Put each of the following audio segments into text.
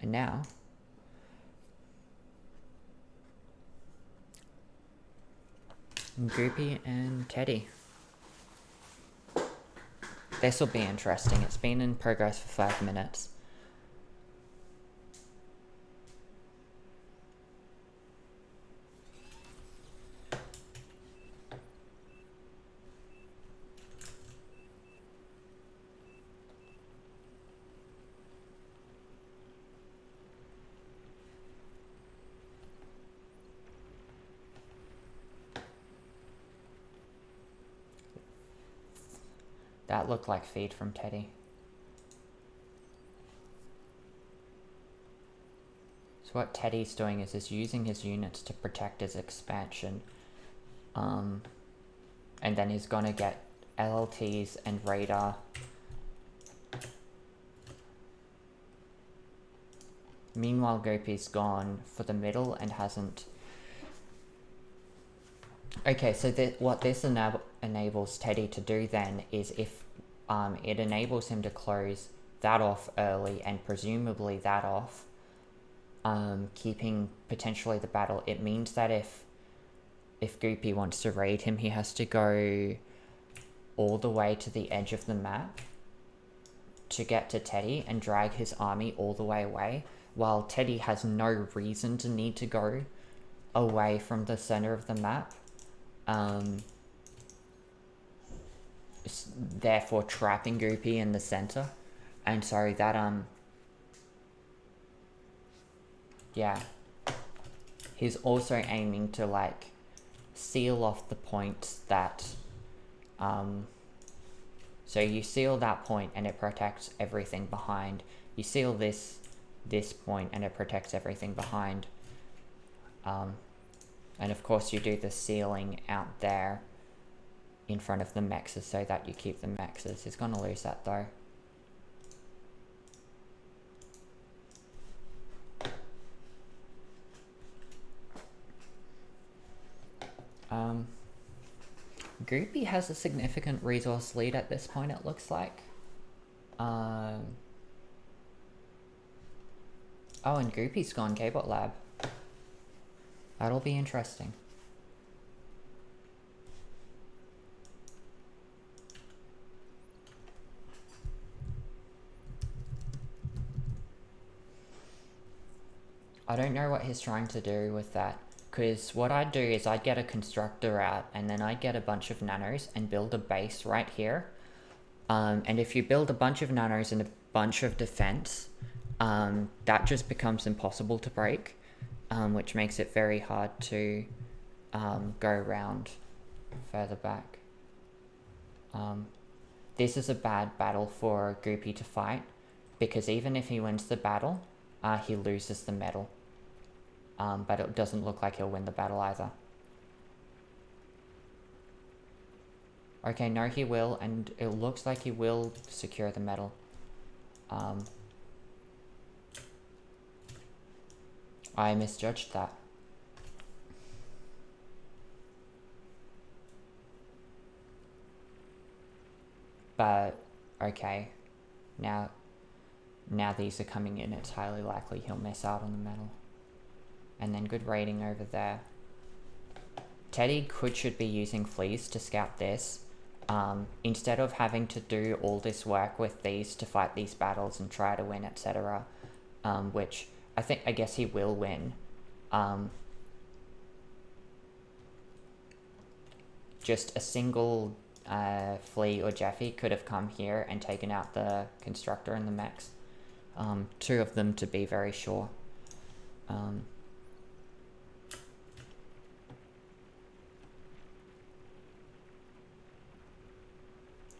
And now, Goopy and Teddy. This will be interesting. It's been in progress for 5 minutes. That looked like feed from Teddy. So what Teddy's doing is he's using his units to protect his expansion. And then he's gonna get LLTs and radar. Meanwhile, Goopy's gone for the middle and hasn't... Okay, so what this enables Teddy to do then is if it enables him to close that off early and presumably that off, keeping potentially the battle, it means that if Goopy wants to raid him, he has to go all the way to the edge of the map to get to Teddy and drag his army all the way away, while Teddy has no reason to need to go away from the center of the map. Therefore trapping Goopy in the center. And sorry, that, yeah. He's also aiming to, like, seal off the points that, so you seal that point and it protects everything behind. You seal this point and it protects everything behind. And of course you do the sealing out there in front of the mexes so that you keep the mexes. He's gonna lose that though. Goopy has a significant resource lead at this point, it looks like. Oh, and Goopy's gone K-Bot Lab. That'll be interesting. I don't know what he's trying to do with that. Because what I'd do is I'd get a constructor out and then I'd get a bunch of nanos and build a base right here. And if you build a bunch of nanos and a bunch of defense, that just becomes impossible to break, which makes it very hard to go around further back. This is a bad battle for Goopy to fight, because even if he wins the battle, he loses the medal. But it doesn't look like he'll win the battle either. Okay, no, he will, and it looks like he will secure the medal. I misjudged that. But, okay, now these are coming in, it's highly likely he'll miss out on the medal. And then good raiding over there. Teddy should be using fleas to scout this, instead of having to do all this work with these to fight these battles and try to win, etc. Which I guess he will win. Just a single Flea or Jeffy could have come here and taken out the constructor and the mechs. Two of them to be very sure.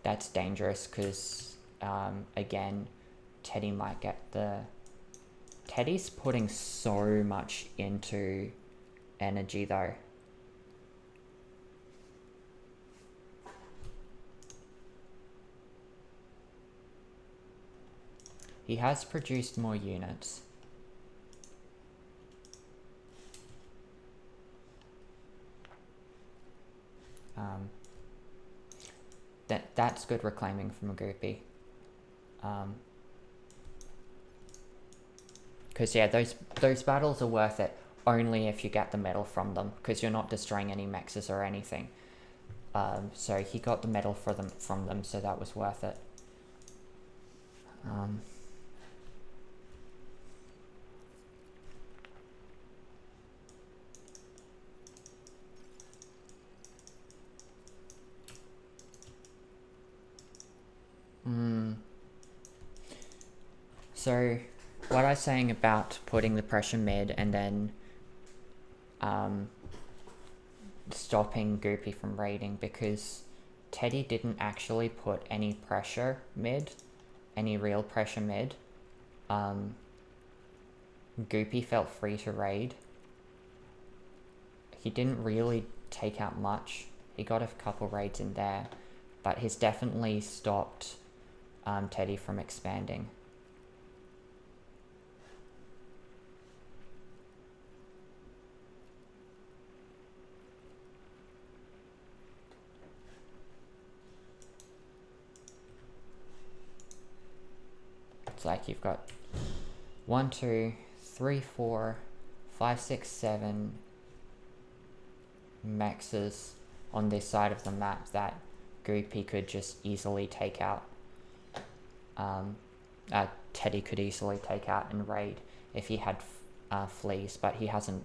That's dangerous because, again, Teddy might get the... Teddy's putting so much into energy though. He has produced more units. That's good reclaiming from a Goopy. Because yeah, those battles are worth it only if you get the medal from them, because you're not destroying any mexes or anything. So he got the medal from them, so that was worth it. So what I was saying about putting the pressure mid and then stopping Goopy from raiding, because Teddy didn't actually put any pressure mid, any real pressure mid. Goopy felt free to raid. He didn't really take out much. He got a couple raids in there, but he's definitely stopped Teddy from expanding. It's like you've got 1, 2, 3, 4, 5, 6, 7 mexes on this side of the map that Goopy could just easily take out. Teddy could easily take out and raid if he had fleas, but he hasn't.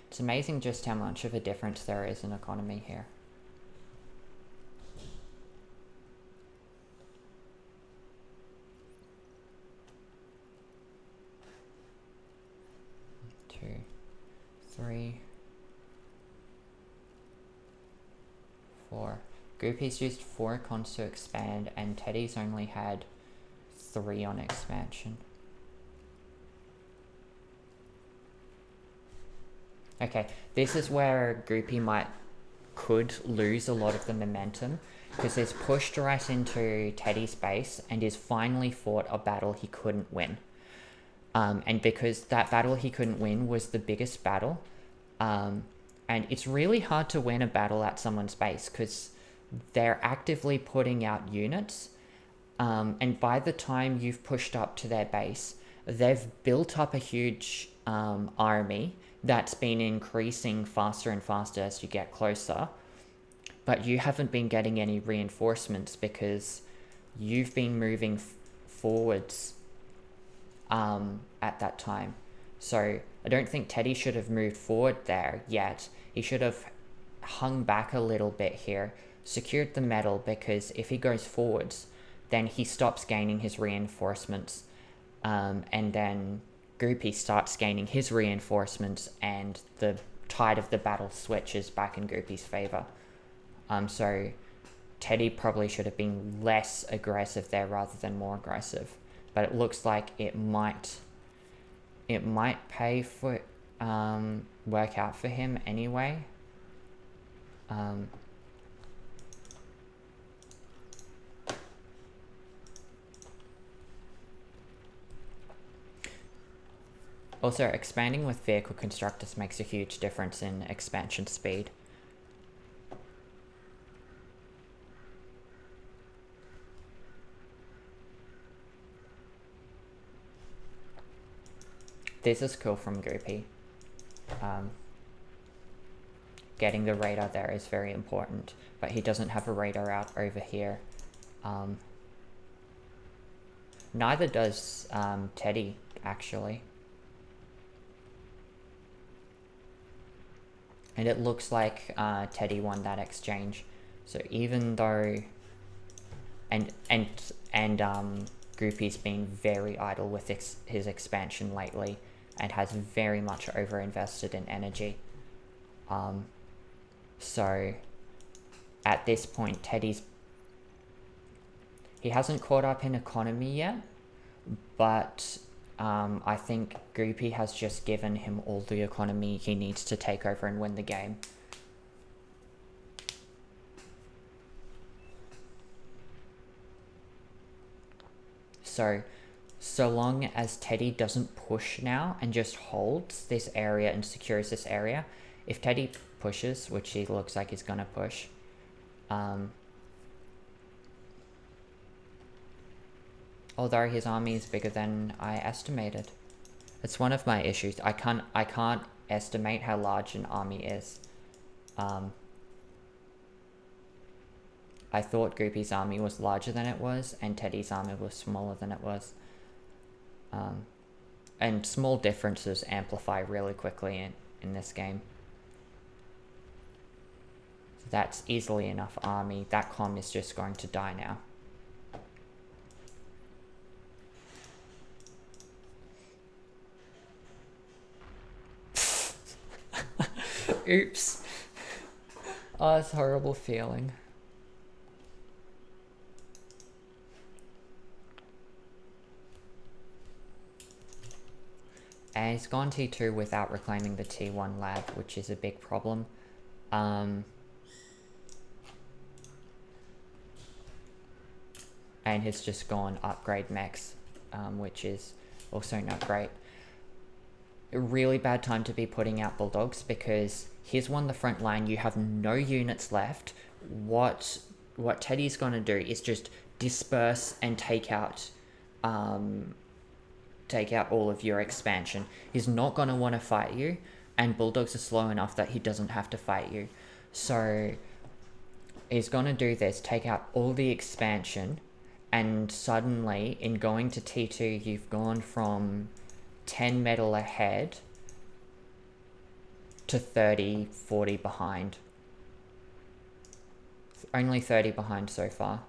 It's amazing just how much of a difference there is in economy here. Two, 3, 4. Goopy's used 4 cons to expand, and Teddy's only had 3 on expansion. Okay, this is where Goopy could lose a lot of the momentum, because he's pushed right into Teddy's base and he's finally fought a battle he couldn't win. And because that battle he couldn't win was the biggest battle, and it's really hard to win a battle at someone's base because they're actively putting out units, and by the time you've pushed up to their base, they've built up a huge army that's been increasing faster and faster as you get closer, but you haven't been getting any reinforcements because you've been moving forwards at that time. So I don't think Teddy should have moved forward there yet. He should have hung back a little bit here, secured the medal, because if he goes forwards, then he stops gaining his reinforcements, and then Goopy starts gaining his reinforcements, and the tide of the battle switches back in Goopy's favor. So Teddy probably should have been less aggressive there rather than more aggressive. But it looks like it might pay for work out for him anyway. Also, expanding with vehicle constructors makes a huge difference in expansion speed. This is cool from Goopy. Getting the radar there is very important, but he doesn't have a radar out over here. Neither does Teddy, actually. And it looks like Teddy won that exchange. So even though, and Goopy's been very idle with his expansion lately, and has very much overinvested in energy. So at this point, he hasn't caught up in economy yet, but I think Goopy has just given him all the economy he needs to take over and win the game. So long as Teddy doesn't push now and just holds this area and secures this area, if Teddy pushes, which he looks like he's gonna push, Although his army is bigger than I estimated. It's one of my issues. I can't estimate how large an army is. I thought Goopy's army was larger than it was, and Teddy's army was smaller than it was. And small differences amplify really quickly in this game. So that's easily enough army. That comm is just going to die now. Oops. Oh, it's a horrible feeling. And he's gone T2 without reclaiming the T1 lab, which is a big problem. And he's just gone upgrade mechs, which is also not great. A really bad time to be putting out bulldogs, because he's won the front line, you have no units left. What Teddy's gonna do is just disperse and take out all of your expansion. He's not gonna want to fight you, and bulldogs are slow enough that he doesn't have to fight you. So he's gonna do this, take out all the expansion, and suddenly in going to T2 you've gone from 10 metal ahead to 30, 40 behind. Only 30 behind so far.